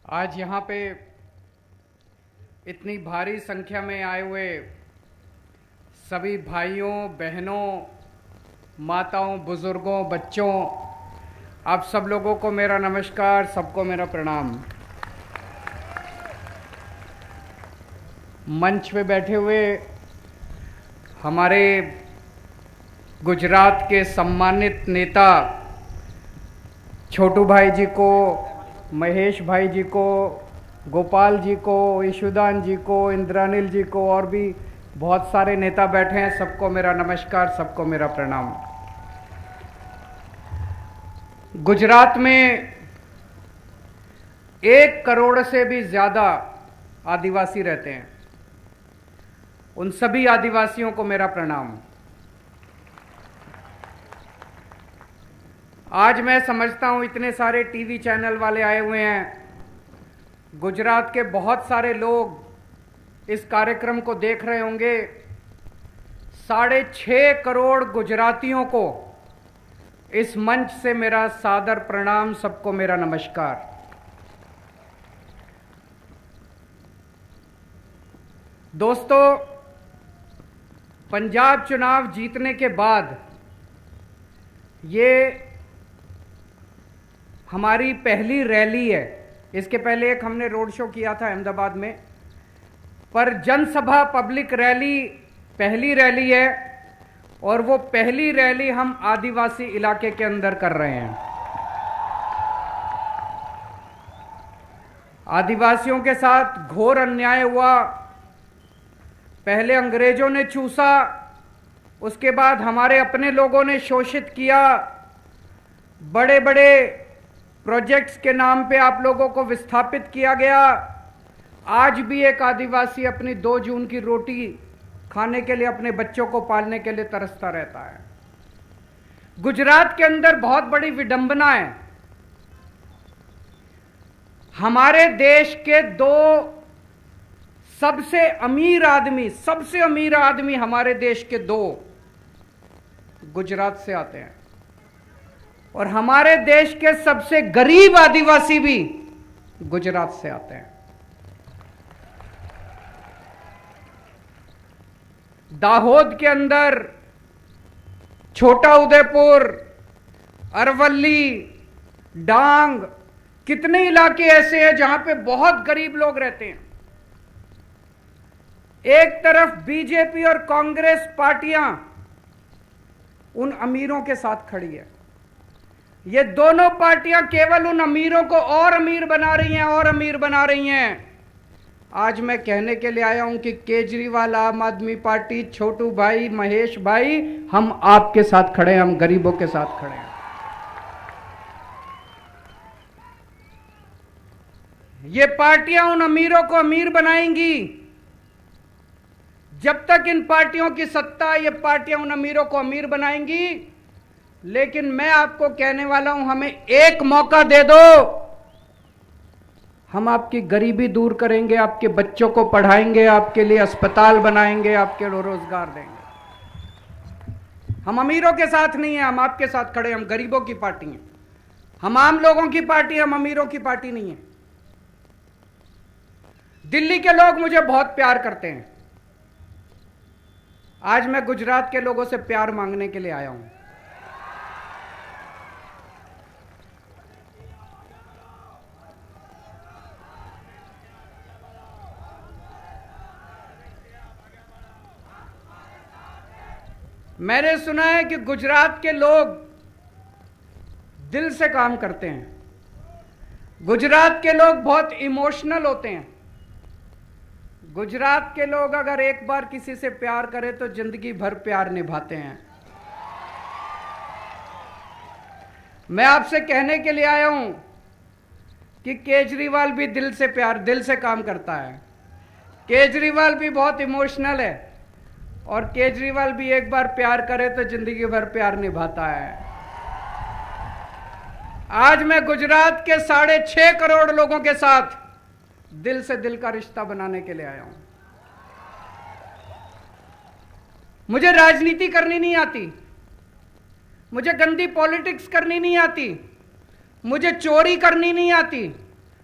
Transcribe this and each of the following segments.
आज यहाँ पे इतनी भारी संख्या में आए हुए सभी भाइयों, बहनों, माताओं, बुजुर्गों, बच्चों, आप सब लोगों को मेरा नमस्कार, सबको मेरा प्रणाम। मंच पे बैठे हुए हमारे गुजरात के सम्मानित नेता छोटू भाई जी को, महेश भाई जी को, गोपाल जी को, ईशुदान जी को, इंद्रानिल जी को और भी बहुत सारे नेता बैठे हैं, सबको मेरा नमस्कार, सबको मेरा प्रणाम। गुजरात में 1 करोड़ से भी ज़्यादा आदिवासी रहते हैं। उन सभी आदिवासियों को मेरा प्रणाम। आज मैं समझता हूं इतने सारे टीवी चैनल वाले आए हुए हैं, गुजरात के बहुत सारे लोग इस कार्यक्रम को देख रहे होंगे। 6.5 करोड़ गुजरातियों को इस मंच से मेरा सादर प्रणाम, सबको मेरा नमस्कार। दोस्तों, पंजाब चुनाव जीतने के बाद ये हमारी पहली रैली है। इसके पहले एक हमने रोड शो किया था अहमदाबाद में, पर जनसभा पब्लिक रैली पहली रैली है और वो पहली रैली हम आदिवासी इलाके के अंदर कर रहे हैं। आदिवासियों के साथ घोर अन्याय हुआ। पहले अंग्रेजों ने चूसा, उसके बाद हमारे अपने लोगों ने शोषित किया। बड़े बड़े प्रोजेक्ट्स के नाम पे आप लोगों को विस्थापित किया गया। आज भी एक आदिवासी अपनी 2 जून की रोटी खाने के लिए, अपने बच्चों को पालने के लिए तरसता रहता है। गुजरात के अंदर बहुत बड़ी विडंबना है। हमारे देश के 2 सबसे अमीर आदमी हमारे देश के 2 गुजरात से आते हैं और हमारे देश के सबसे गरीब आदिवासी भी गुजरात से आते हैं। दाहोद के अंदर, छोटा उदयपुर, अरवली, डांग, कितने इलाके ऐसे हैं जहां पे बहुत गरीब लोग रहते हैं। एक तरफ बीजेपी और कांग्रेस पार्टियां उन अमीरों के साथ खड़ी है। ये दोनों पार्टियां केवल उन अमीरों को और अमीर बना रही हैं। आज मैं कहने के लिए आया हूं कि केजरीवाल, आम आदमी पार्टी, छोटू भाई, महेश भाई, हम आपके साथ खड़े हैं, हम गरीबों के साथ खड़े हैं। ये पार्टियां उन अमीरों को अमीर बनाएंगी। जब तक इन पार्टियों की सत्ता, ये पार्टियां उन अमीरों को अमीर बनाएंगी। लेकिन मैं आपको कहने वाला हूं, हमें एक मौका दे दो, हम आपकी गरीबी दूर करेंगे, आपके बच्चों को पढ़ाएंगे, आपके लिए अस्पताल बनाएंगे, आपके रोजगार देंगे। हम अमीरों के साथ नहीं है, हम आपके साथ खड़े, हम गरीबों की पार्टी हैं, हम आम लोगों की पार्टी, हम अमीरों की पार्टी नहीं है। दिल्ली के लोग मुझे बहुत प्यार करते हैं। आज मैं गुजरात के लोगों से प्यार मांगने के लिए आया हूं। मैंने सुना है कि गुजरात के लोग दिल से काम करते हैं। गुजरात के लोग बहुत इमोशनल होते हैं। गुजरात के लोग अगर एक बार किसी से प्यार करें तो जिंदगी भर प्यार निभाते हैं। मैं आपसे कहने के लिए आया हूं कि केजरीवाल भी दिल से काम करता है। केजरीवाल भी बहुत इमोशनल है और केजरीवाल भी एक बार प्यार करे तो जिंदगी भर प्यार निभाता है। आज मैं गुजरात के 6.5 करोड़ लोगों के साथ दिल से दिल का रिश्ता बनाने के लिए आया हूं। मुझे राजनीति करनी नहीं आती, मुझे गंदी पॉलिटिक्स करनी नहीं आती, मुझे चोरी करनी नहीं आती,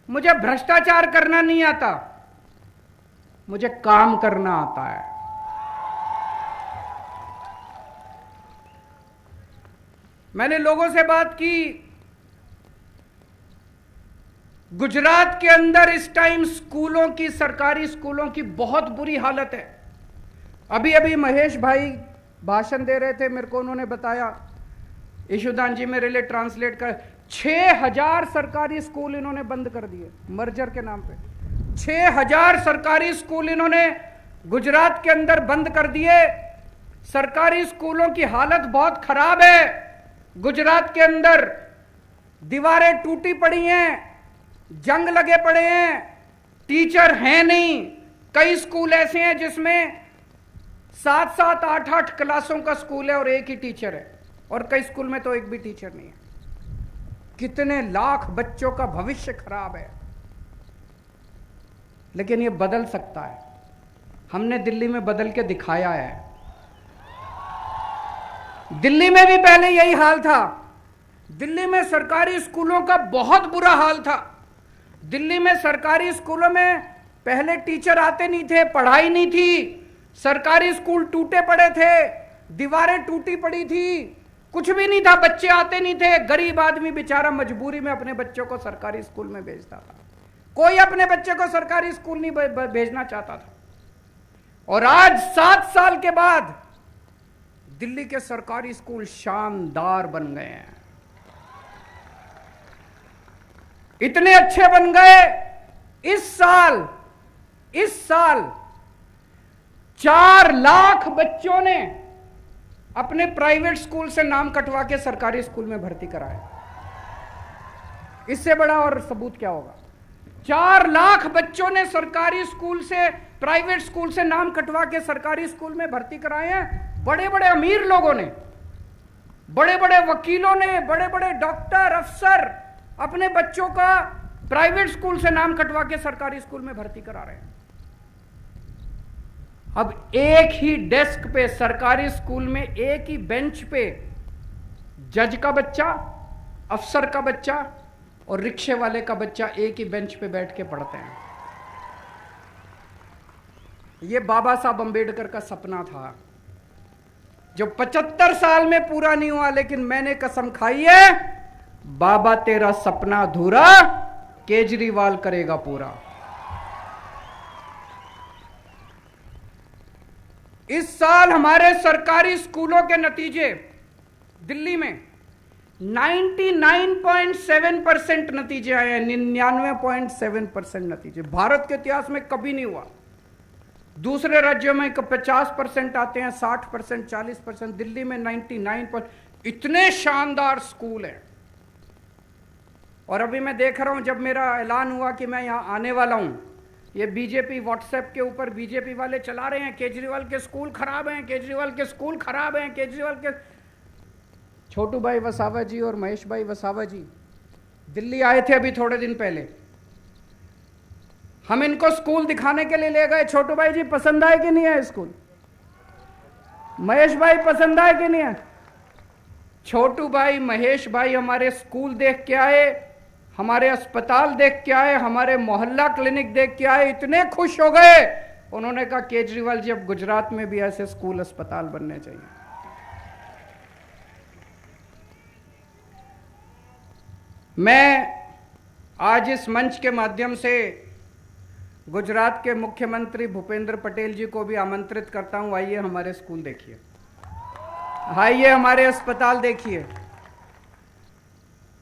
मुझे भ्रष्टाचार करना नहीं आता, मुझे काम करना आता है। मैंने लोगों से बात की, गुजरात के अंदर इस टाइम स्कूलों की, सरकारी स्कूलों की बहुत बुरी हालत है। अभी अभी महेश भाई भाषण दे रहे थे, मेरे को उन्होंने बताया, ईशुदान जी मेरे लिए ट्रांसलेट कर, 6000 सरकारी स्कूल इन्होंने बंद कर दिए मर्जर के नाम पे। 6000 सरकारी स्कूल इन्होंने गुजरात के अंदर बंद कर दिए। सरकारी स्कूलों की हालत बहुत खराब है। गुजरात के अंदर दीवारें टूटी पड़ी हैं, जंग लगे पड़े हैं, टीचर हैं नहीं। कई स्कूल ऐसे हैं जिसमें 7-7, 8-8 क्लासों का स्कूल है और एक ही टीचर है, और कई स्कूल में तो एक भी टीचर नहीं है। कितने लाख बच्चों का भविष्य खराब है। लेकिन ये बदल सकता है। हमने दिल्ली में बदल के दिखाया है। दिल्ली में भी पहले यही हाल था। दिल्ली में सरकारी स्कूलों का बहुत बुरा हाल था। दिल्ली में सरकारी स्कूलों में पहले टीचर आते नहीं थे, पढ़ाई नहीं थी, सरकारी स्कूल टूटे पड़े थे, दीवारें टूटी पड़ी थी, कुछ भी नहीं था, बच्चे आते नहीं थे। गरीब आदमी बेचारा मजबूरी में अपने बच्चों को सरकारी स्कूल में भेजता था। कोई अपने बच्चे को सरकारी स्कूल नहीं भेजना चाहता था। और आज 7 साल के बाद दिल्ली के सरकारी स्कूल शानदार बन गए हैं। इतने अच्छे बन गए, इस साल 4 लाख बच्चों ने अपने प्राइवेट स्कूल से नाम कटवा के सरकारी स्कूल में भर्ती कराया। इससे बड़ा और सबूत क्या होगा। 4 लाख बच्चों ने सरकारी स्कूल से, प्राइवेट स्कूल से नाम कटवा के सरकारी स्कूल में भर्ती कराए हैं। बड़े बड़े अमीर लोगों ने, बड़े बड़े वकीलों ने, बड़े बड़े डॉक्टर, अफसर अपने बच्चों का प्राइवेट स्कूल से नाम कटवा के सरकारी स्कूल में भर्ती करा रहे हैं। अब एक ही डेस्क पे, सरकारी स्कूल में एक ही बेंच पे जज का बच्चा, अफसर का बच्चा और रिक्शे वाले का बच्चा एक ही बेंच पे बैठ के पढ़ते हैं। ये बाबा साहब अंबेडकर का सपना था, जो 75 साल में पूरा नहीं हुआ। लेकिन मैंने कसम खाई है, बाबा तेरा सपना अधूरा केजरीवाल करेगा पूरा। इस साल हमारे सरकारी स्कूलों के नतीजे दिल्ली में 99.7% नतीजे आए हैं। 99.7% नतीजे भारत के इतिहास में कभी नहीं हुआ। दूसरे राज्यों में 50% आते हैं, 60%, 40%, दिल्ली में 99%। इतने शानदार स्कूल हैं। और अभी मैं देख रहा हूं, जब मेरा ऐलान हुआ कि मैं यहां आने वाला हूं, ये बीजेपी व्हाट्सएप के ऊपर बीजेपी वाले चला रहे हैं, केजरीवाल के स्कूल खराब हैं, केजरीवाल के स्कूल खराब हैं, केजरीवाल के। छोटू भाई वसावा जी और महेश भाई वसावा जी दिल्ली आए थे अभी थोड़े दिन पहले। हम इनको स्कूल दिखाने के लिए ले गए। छोटू भाई जी पसंद आए कि नहीं आए स्कूल? महेश भाई पसंद आए कि नहीं आए? छोटू भाई, महेश भाई हमारे स्कूल देख के आए, हमारे अस्पताल देख के आए, हमारे मोहल्ला क्लिनिक देख के आए, इतने खुश हो गए। उन्होंने कहा केजरीवाल जी अब गुजरात में भी ऐसे स्कूल अस्पताल बनने चाहिए। मैं आज इस मंच के माध्यम से गुजरात के मुख्यमंत्री भूपेंद्र पटेल जी को भी आमंत्रित करता हूं, आइए हमारे स्कूल देखिए, आइए हमारे अस्पताल देखिए,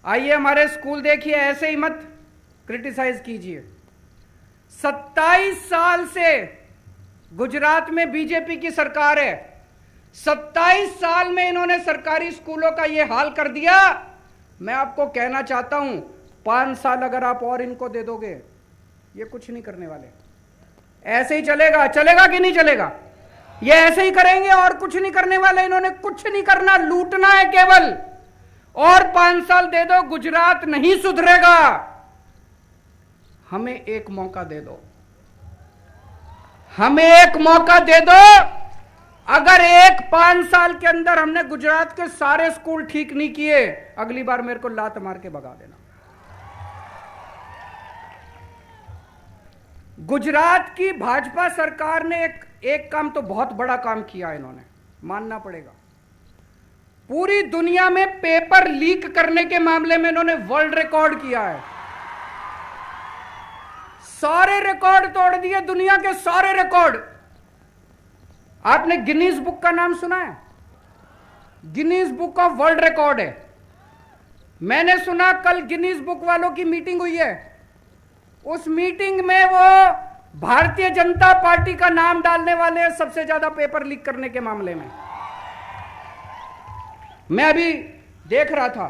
आइए हमारे स्कूल देखिए। ऐसे ही मत क्रिटिसाइज कीजिए। 27 साल से गुजरात में बीजेपी की सरकार है। 27 साल में इन्होंने सरकारी स्कूलों का यह हाल कर दिया। मैं आपको कहना चाहता हूं, 5 साल अगर आप और इनको दे दोगे, ये कुछ नहीं करने वाले। ऐसे ही चलेगा। चलेगा कि नहीं चलेगा? ये ऐसे ही करेंगे और कुछ नहीं करने वाले। इन्होंने कुछ नहीं करना, लूटना है केवल। और 5 साल दे दो, गुजरात नहीं सुधरेगा। हमें एक मौका दे दो, हमें एक मौका दे दो। अगर 5 साल के अंदर हमने गुजरात के सारे स्कूल ठीक नहीं किए, अगली बार मेरे को लात मार के भगा देना। गुजरात की भाजपा सरकार ने एक काम तो बहुत बड़ा काम किया, इन्होंने मानना पड़ेगा। पूरी दुनिया में पेपर लीक करने के मामले में इन्होंने वर्ल्ड रिकॉर्ड किया है। सारे रिकॉर्ड तोड़ दिए, दुनिया के सारे रिकॉर्ड। आपने गिनीज बुक का नाम सुना है? Guinness book of world record है। मैंने सुना कल गिनीज बुक वालों की मीटिंग हुई है। उस मीटिंग में वो भारतीय जनता पार्टी का नाम डालने वाले हैं सबसे ज्यादा पेपर लीक करने के मामले में। मैं अभी देख रहा था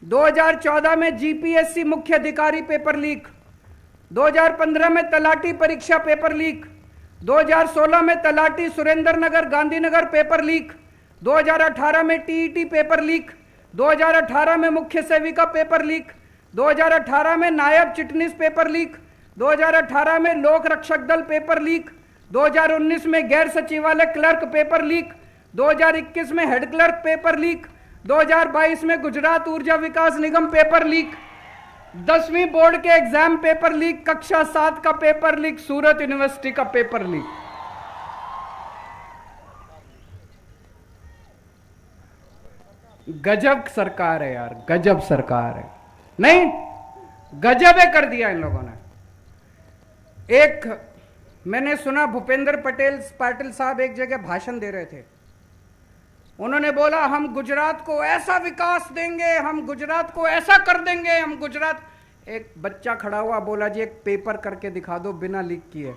2014 में जीपीएससी मुख्य अधिकारी पेपर लीक, 2015 में तलाटी परीक्षा पेपर लीक, 2016 में तलाटी सुरेंद्र नगर गांधीनगर पेपर लीक, 2018 में टीईटी पेपर लीक, 2018 में मुख्य सेविका पेपर लीक, 2018 में नायब चिटनीस पेपर लीक, 2018 में लोक रक्षक दल पेपर लीक, 2019 में गैर सचिवालय क्लर्क पेपर लीक, 2021 में हेड क्लर्क पेपर लीक, 2022 में गुजरात ऊर्जा विकास निगम पेपर लीक, 10वीं बोर्ड के एग्जाम पेपर लीक, कक्षा 7 का पेपर लीक, सूरत यूनिवर्सिटी का पेपर लीक। गजब सरकार है यार, गजब सरकार है। नहीं, गजब है कर दिया इन लोगों ने। एक मैंने सुना भूपेंद्र पाटिल साहब एक जगह भाषण दे रहे थे। उन्होंने बोला हम गुजरात को ऐसा विकास देंगे, हम गुजरात को ऐसा कर देंगे, हम गुजरात। एक बच्चा खड़ा हुआ, बोला जी एक पेपर करके दिखा दो बिना लीक किए।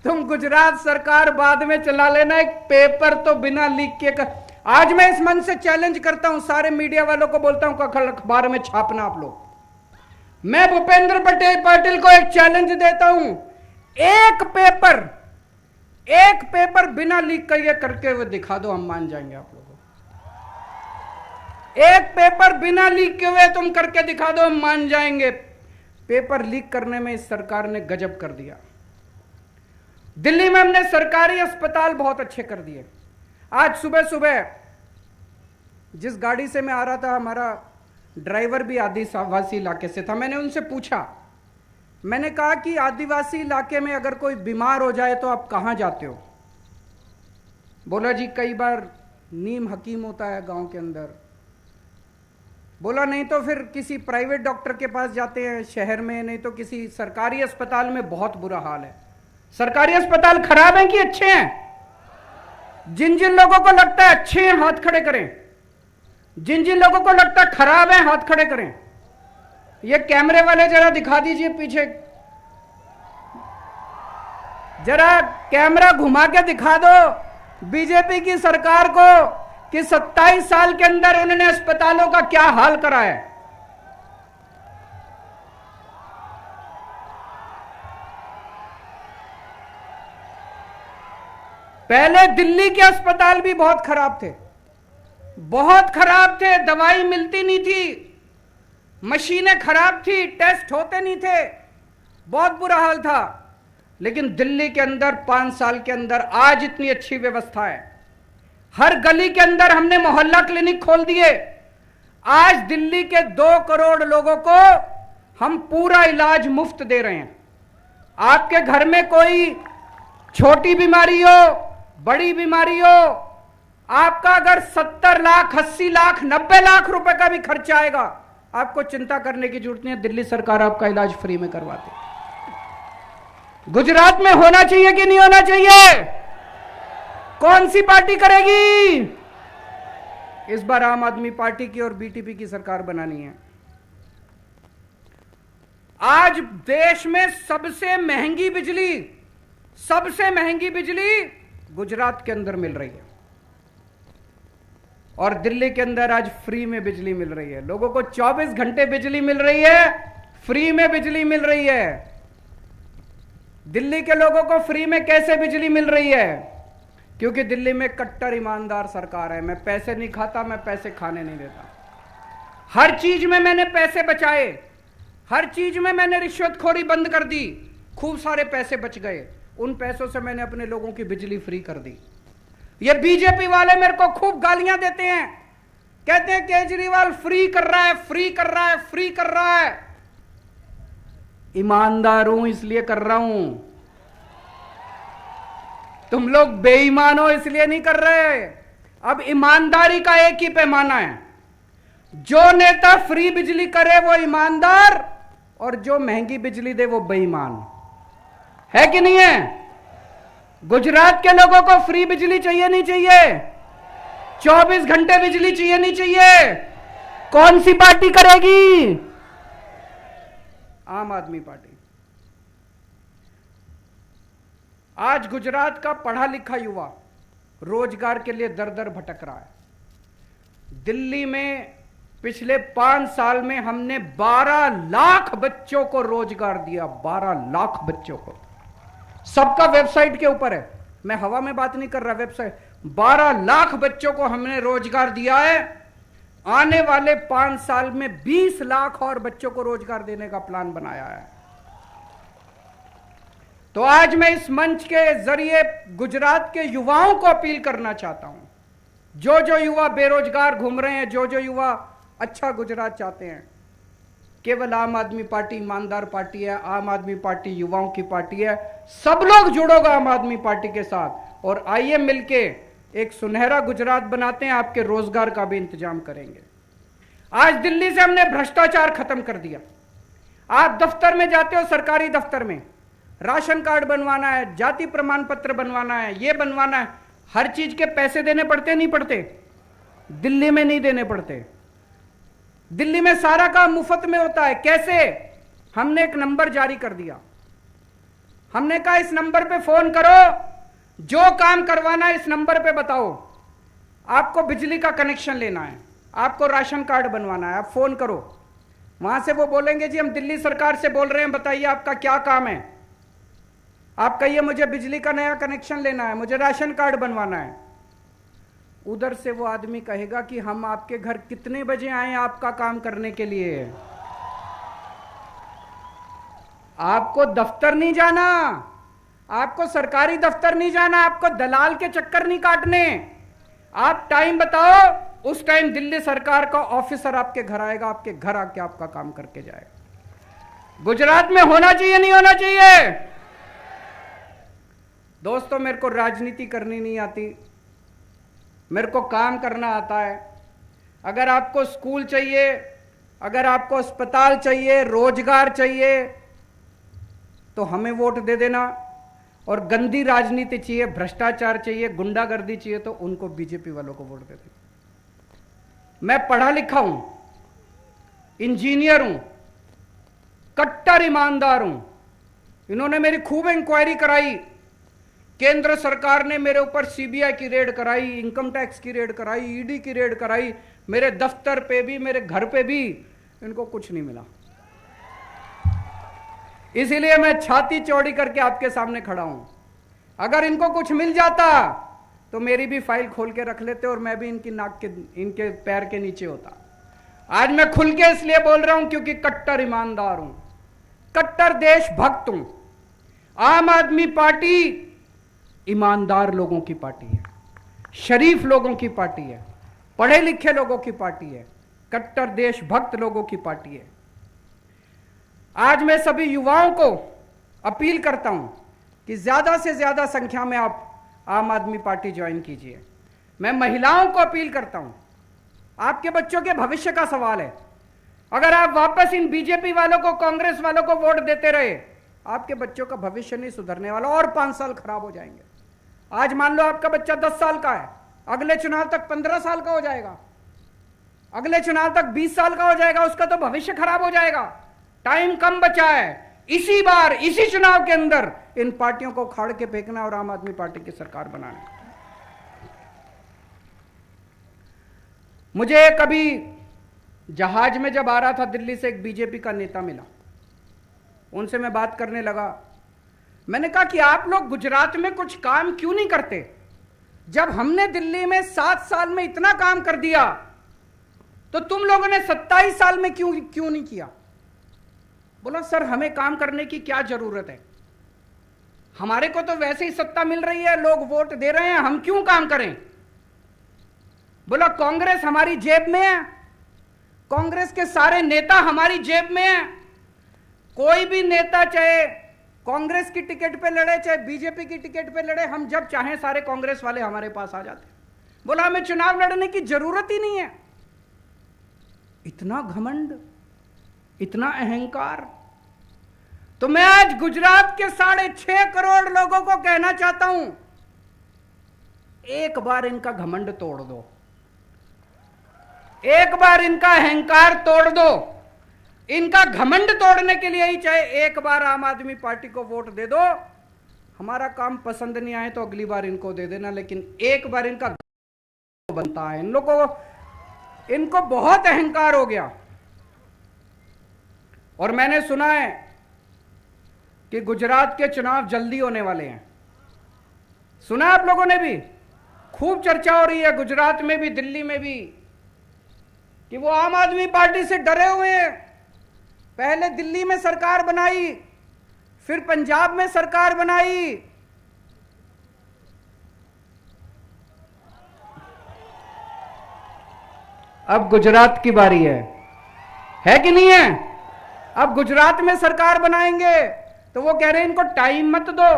तुम गुजरात सरकार बाद में चला लेना, एक पेपर तो बिना लीक किए कर। आज मैं इस मंच से चैलेंज करता हूं, सारे मीडिया वालों को बोलता हूं कल अखबार में छापना आप लोग। मैं भूपेंद्र पाटिल को एक चैलेंज देता हूं, एक पेपर बिना लीक किए करके वो दिखा दो, हम मान जाएंगे आप लोगों को। एक पेपर बिना लीक किए हुए तुम करके दिखा दो, हम मान जाएंगे। पेपर लीक करने में इस सरकार ने गजब कर दिया। दिल्ली में हमने सरकारी अस्पताल बहुत अच्छे कर दिए। आज सुबह सुबह जिस गाड़ी से मैं आ रहा था, हमारा ड्राइवर भी आदिवासी इलाके से था। मैंने उनसे पूछा, मैंने कहा कि आदिवासी इलाके में अगर कोई बीमार हो जाए तो आप कहां जाते हो? बोला जी कई बार नीम हकीम होता है गांव के अंदर। बोला नहीं तो फिर किसी प्राइवेट डॉक्टर के पास जाते हैं शहर में, नहीं तो किसी सरकारी अस्पताल में। बहुत बुरा हाल है। सरकारी अस्पताल खराब हैं कि अच्छे हैं? जिन जिन लोगों को लगता है अच्छे हैं हाथ खड़े करें, जिन जिन लोगों को लगता है खराब है हाथ खड़े करें। ये कैमरे वाले जरा दिखा दीजिए पीछे, जरा कैमरा घुमा के दिखा दो बीजेपी की सरकार को कि 27 साल के अंदर उन्होंने अस्पतालों का क्या हाल करा है। पहले दिल्ली के अस्पताल भी बहुत खराब थे, बहुत खराब थे। दवाई मिलती नहीं थी, मशीनें खराब थी, टेस्ट होते नहीं थे, बहुत बुरा हाल था। लेकिन दिल्ली के अंदर 5 साल के अंदर आज इतनी अच्छी व्यवस्था है। हर गली के अंदर हमने मोहल्ला क्लिनिक खोल दिए। आज दिल्ली के 2 करोड़ लोगों को हम पूरा इलाज मुफ्त दे रहे हैं। आपके घर में कोई छोटी बीमारी हो, बड़ी बीमारी हो, आपका अगर 70 लाख, 80 लाख, 90 लाख रुपए का भी खर्चा आएगा, आपको चिंता करने की जरूरत नहीं है। दिल्ली सरकार आपका इलाज फ्री में करवाती है। गुजरात में होना चाहिए कि नहीं होना चाहिए? कौन सी पार्टी करेगी? इस बार आम आदमी पार्टी की और बीटीपी की सरकार बनानी है। आज देश में सबसे महंगी बिजली गुजरात के अंदर मिल रही है और दिल्ली के अंदर आज फ्री में बिजली मिल रही है। लोगों को 24 घंटे बिजली मिल रही है, फ्री में बिजली मिल रही है। दिल्ली के लोगों को फ्री में कैसे बिजली मिल रही है? क्योंकि दिल्ली में कट्टर ईमानदार सरकार है। मैं पैसे नहीं खाता, मैं पैसे खाने नहीं देता। हर चीज में मैंने पैसे बचाए, हर चीज में मैंने रिश्वतखोरी बंद कर दी। खूब सारे पैसे बच गए। उन पैसों से मैंने अपने लोगों की बिजली फ्री कर दी। ये बीजेपी वाले मेरे को खूब गालियां देते हैं, कहते हैं केजरीवाल फ्री कर रहा है, फ्री कर रहा है, फ्री कर रहा है। ईमानदार हूं इसलिए कर रहा हूं। तुम लोग बेईमान हो इसलिए नहीं कर रहे। अब ईमानदारी का एक ही पैमाना है, जो नेता फ्री बिजली करे वो ईमानदार, और जो महंगी बिजली दे वो बेईमान है कि नहीं है? गुजरात के लोगों को फ्री बिजली चाहिए नहीं चाहिए? 24 घंटे बिजली चाहिए नहीं चाहिए? कौन सी पार्टी करेगी? आम आदमी पार्टी। आज गुजरात का पढ़ा लिखा युवा रोजगार के लिए दर दर भटक रहा है। दिल्ली में पिछले 5 साल में हमने 12 लाख बच्चों को रोजगार दिया। 12 लाख बच्चों को, सबका वेबसाइट के ऊपर है, मैं हवा में बात नहीं कर रहा, वेबसाइट। 12 लाख बच्चों को हमने रोजगार दिया है। आने वाले 5 साल में 20 लाख और बच्चों को रोजगार देने का प्लान बनाया है। तो आज मैं इस मंच के जरिए गुजरात के युवाओं को अपील करना चाहता हूं, जो जो युवा बेरोजगार घूम रहे हैं, जो जो युवा अच्छा गुजरात चाहते हैं, केवल आम आदमी पार्टी ईमानदार पार्टी है। आम आदमी पार्टी युवाओं की पार्टी है। सब लोग जुड़ोगे आम आदमी पार्टी के साथ, और आइए मिलके एक सुनहरा गुजरात बनाते हैं। आपके रोजगार का भी इंतजाम करेंगे। आज दिल्ली से हमने भ्रष्टाचार खत्म कर दिया। आप दफ्तर में जाते हो, सरकारी दफ्तर में राशन कार्ड बनवाना है, जाति प्रमाण पत्र बनवाना है, ये बनवाना है, हर चीज के पैसे देने पड़ते नहीं पड़ते? दिल्ली में नहीं देने पड़ते। दिल्ली में सारा काम मुफ्त में होता है। कैसे? हमने एक नंबर जारी कर दिया। हमने कहा इस नंबर पे फोन करो, जो काम करवाना है इस नंबर पे बताओ। आपको बिजली का कनेक्शन लेना है, आपको राशन कार्ड बनवाना है, आप फोन करो। वहां से वो बोलेंगे जी हम दिल्ली सरकार से बोल रहे हैं, बताइए आपका क्या काम है। आप कहिए मुझे बिजली का नया कनेक्शन लेना है, मुझे राशन कार्ड बनवाना है। उधर से वो आदमी कहेगा कि हम आपके घर कितने बजे आए आपका काम करने के लिए। आपको दफ्तर नहीं जाना, आपको सरकारी दफ्तर नहीं जाना, आपको दलाल के चक्कर नहीं काटने। आप टाइम बताओ, उस टाइम दिल्ली सरकार का ऑफिसर आपके घर आएगा, आपके घर आके आपका काम करके जाएगा। गुजरात में होना चाहिए नहीं होना चाहिए? दोस्तों, मेरे को राजनीति करनी नहीं आती, मेरे को काम करना आता है। अगर आपको स्कूल चाहिए, अगर आपको अस्पताल चाहिए, रोजगार चाहिए, तो हमें वोट दे देना। और गंदी राजनीति चाहिए, भ्रष्टाचार चाहिए, गुंडागर्दी चाहिए, तो उनको बीजेपी वालों को वोट दे देना। मैं पढ़ा लिखा हूं, इंजीनियर हूं, कट्टर ईमानदार हूं। इन्होंने मेरी खूब इंक्वायरी कराई। केंद्र सरकार ने मेरे ऊपर सीबीआई की रेड कराई, इनकम टैक्स की रेड कराई, ईडी की रेड कराई, मेरे दफ्तर पे भी, मेरे घर पे भी। इनको कुछ नहीं मिला। इसीलिए मैं छाती चौड़ी करके आपके सामने खड़ा हूं। अगर इनको कुछ मिल जाता तो मेरी भी फाइल खोल के रख लेते और मैं भी इनकी नाक के, इनके पैर के नीचे होता। आज मैं खुल के इसलिए बोल रहा हूं क्योंकि कट्टर ईमानदार हूं, कट्टर देशभक्त हूं। आम आदमी पार्टी ईमानदार लोगों की पार्टी है, शरीफ लोगों की पार्टी है, पढ़े लिखे लोगों की पार्टी है, कट्टर देशभक्त लोगों की पार्टी है। आज मैं सभी युवाओं को अपील करता हूं कि ज्यादा से ज्यादा संख्या में आप आम आदमी पार्टी ज्वाइन कीजिए। मैं महिलाओं को अपील करता हूं, आपके बच्चों के भविष्य का सवाल है। अगर आप वापस इन बीजेपी वालों को, कांग्रेस वालों को वोट देते रहे, आपके बच्चों का भविष्य नहीं सुधरने वाला और 5 साल खराब हो जाएंगे। आज मान लो आपका बच्चा 10 साल का है, अगले चुनाव तक 15 साल का हो जाएगा, अगले चुनाव तक 20 साल का हो जाएगा, उसका तो भविष्य खराब हो जाएगा। टाइम कम बचा है, इसी बार इसी चुनाव के अंदर इन पार्टियों को खाड़ के फेंकना और आम आदमी पार्टी की सरकार बनाना। मुझे कभी जहाज में जब आ रहा था दिल्ली से, एक बीजेपी का नेता मिला, उनसे मैं बात करने लगा। मैंने कहा कि आप लोग गुजरात में कुछ काम क्यों नहीं करते? जब हमने दिल्ली में 7 साल में इतना काम कर दिया, तो तुम लोगों ने 27 साल में क्यों नहीं किया? बोला सर हमें काम करने की क्या जरूरत है, हमारे को तो वैसे ही सत्ता मिल रही है, लोग वोट दे रहे हैं, हम क्यों काम करें? बोला कांग्रेस हमारी जेब में है, कांग्रेस के सारे नेता हमारी जेब में है, कोई भी नेता चाहे कांग्रेस की टिकट पे लड़े चाहे बीजेपी की टिकट पे लड़े, हम जब चाहें सारे कांग्रेस वाले हमारे पास आ जाते। बोला हमें चुनाव लड़ने की जरूरत ही नहीं है। इतना घमंड, इतना अहंकार। तो मैं आज गुजरात के 6.5 करोड़ लोगों को कहना चाहता हूं, एक बार इनका घमंड तोड़ दो, एक बार इनका अहंकार तोड़ दो। इनका घमंड तोड़ने के लिए ही चाहे एक बार आम आदमी पार्टी को वोट दे दो। हमारा काम पसंद नहीं आए तो अगली बार इनको दे देना, लेकिन एक बार इनका बनता है। इन लोगों को, इनको बहुत अहंकार हो गया। और मैंने सुना है कि गुजरात के चुनाव जल्दी होने वाले हैं। सुना आप लोगों ने भी? खूब चर्चा हो रही है गुजरात में भी, दिल्ली में भी, कि वो आम आदमी पार्टी से डरे हुए हैं। पहले दिल्ली में सरकार बनाई, फिर पंजाब में सरकार बनाई, अब गुजरात की बारी है कि नहीं है? अब गुजरात में सरकार बनाएंगे तो वो कह रहे हैं इनको टाइम मत दो,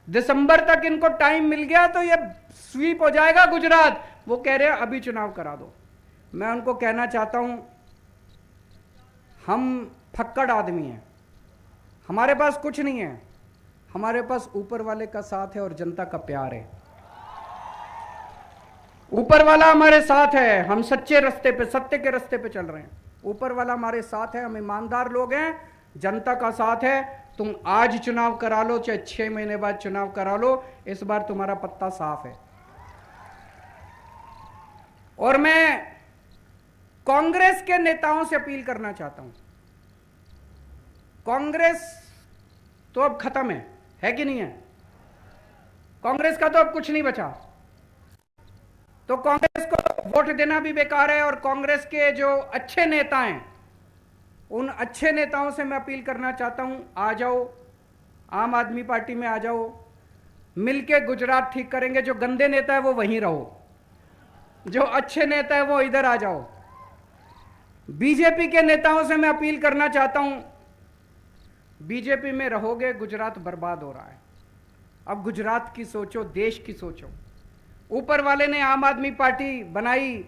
दिसंबर तक इनको टाइम मिल गया तो ये स्वीप हो जाएगा गुजरात। वो कह रहे हैं अभी चुनाव करा दो। मैं उनको कहना चाहता हूं, हम फक्कड़ आदमी हैं, हमारे पास कुछ नहीं है, हमारे पास ऊपर वाले का साथ है और जनता का प्यार है। ऊपर वाला हमारे साथ है, हम सच्चे रास्ते पे, सत्य के रास्ते पे चल रहे हैं। ऊपर वाला हमारे साथ है, हम ईमानदार लोग हैं, जनता का साथ है। तुम आज चुनाव करा लो चाहे 6 महीने बाद चुनाव करा लो, इस बार तुम्हारा पत्ता साफ है। और मैं कांग्रेस के नेताओं से अपील करना चाहता हूं, कांग्रेस तो अब खत्म है कि नहीं है? कांग्रेस का तो अब कुछ नहीं बचा, तो कांग्रेस को वोट देना भी बेकार है। और कांग्रेस के जो अच्छे नेता हैं, उन अच्छे नेताओं से मैं अपील करना चाहता हूं, आ जाओ आम आदमी पार्टी में, आ जाओ, मिलके गुजरात ठीक करेंगे। जो गंदे नेता है वो वहीं रहो, जो अच्छे नेता है वो इधर आ जाओ। बीजेपी के नेताओं से मैं अपील करना चाहता हूं, बीजेपी में रहोगे गुजरात बर्बाद हो रहा है। अब गुजरात की सोचो, देश की सोचो। ऊपर वाले ने आम आदमी पार्टी बनाई,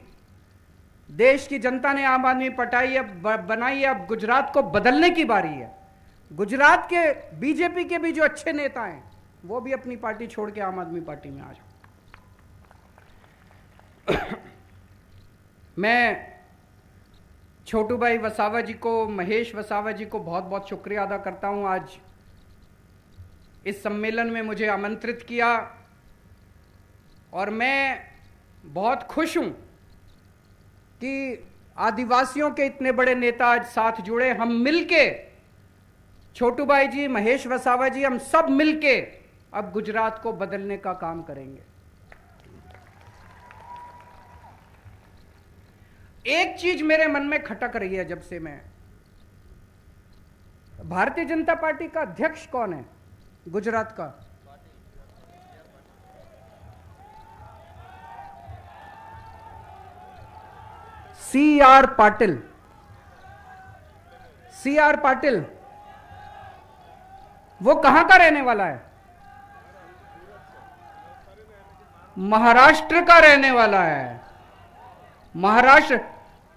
देश की जनता ने आम आदमी पार्टी बनाई, अब गुजरात को बदलने की बारी है। गुजरात के बीजेपी के भी जो अच्छे नेता हैं वो भी अपनी पार्टी छोड़ के आम आदमी पार्टी में आ जाओ। मैं छोटू भाई वसावा जी को, महेश वसावा जी को बहुत बहुत शुक्रिया अदा करता हूं, आज इस सम्मेलन में मुझे आमंत्रित किया। और मैं बहुत खुश हूं कि आदिवासियों के इतने बड़े नेता आज साथ जुड़े। हम मिलके, छोटू भाई जी, महेश वसावा जी, हम सब मिलके अब गुजरात को बदलने का काम करेंगे। एक चीज मेरे मन में खटक रही है जब से मैं, भारतीय जनता पार्टी का अध्यक्ष कौन है गुजरात का? CR पाटिल। CR पाटिल वो कहां का रहने वाला है? महाराष्ट्र का रहने वाला है। महाराष्ट्र।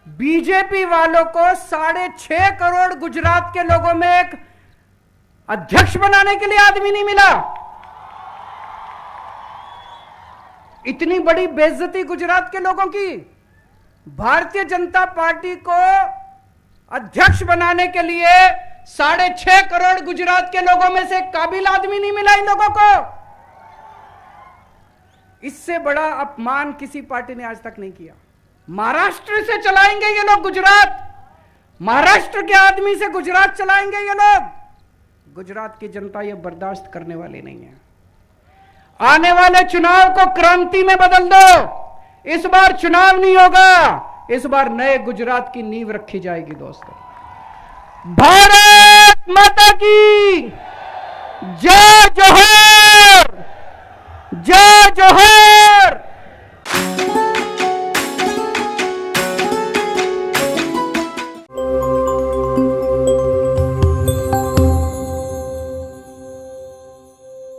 बीजेपी वालों को 6.5 करोड़ गुजरात के लोगों में एक अध्यक्ष बनाने के लिए आदमी नहीं मिला। इतनी बड़ी बेइज्जती गुजरात के लोगों की। भारतीय जनता पार्टी को अध्यक्ष बनाने के लिए 6.5 करोड़ गुजरात के लोगों में से काबिल आदमी नहीं मिला इन लोगों को। इससे बड़ा अपमान किसी पार्टी ने आज तक नहीं किया। महाराष्ट्र से चलाएंगे ये लोग गुजरात, महाराष्ट्र के आदमी से गुजरात चलाएंगे ये लोग। गुजरात की जनता ये बर्दाश्त करने वाली नहीं है। आने वाले चुनाव को क्रांति में बदल दो। इस बार चुनाव नहीं होगा, इस बार नए गुजरात की नींव रखी जाएगी। दोस्तों, भारत माता की जय जोहर।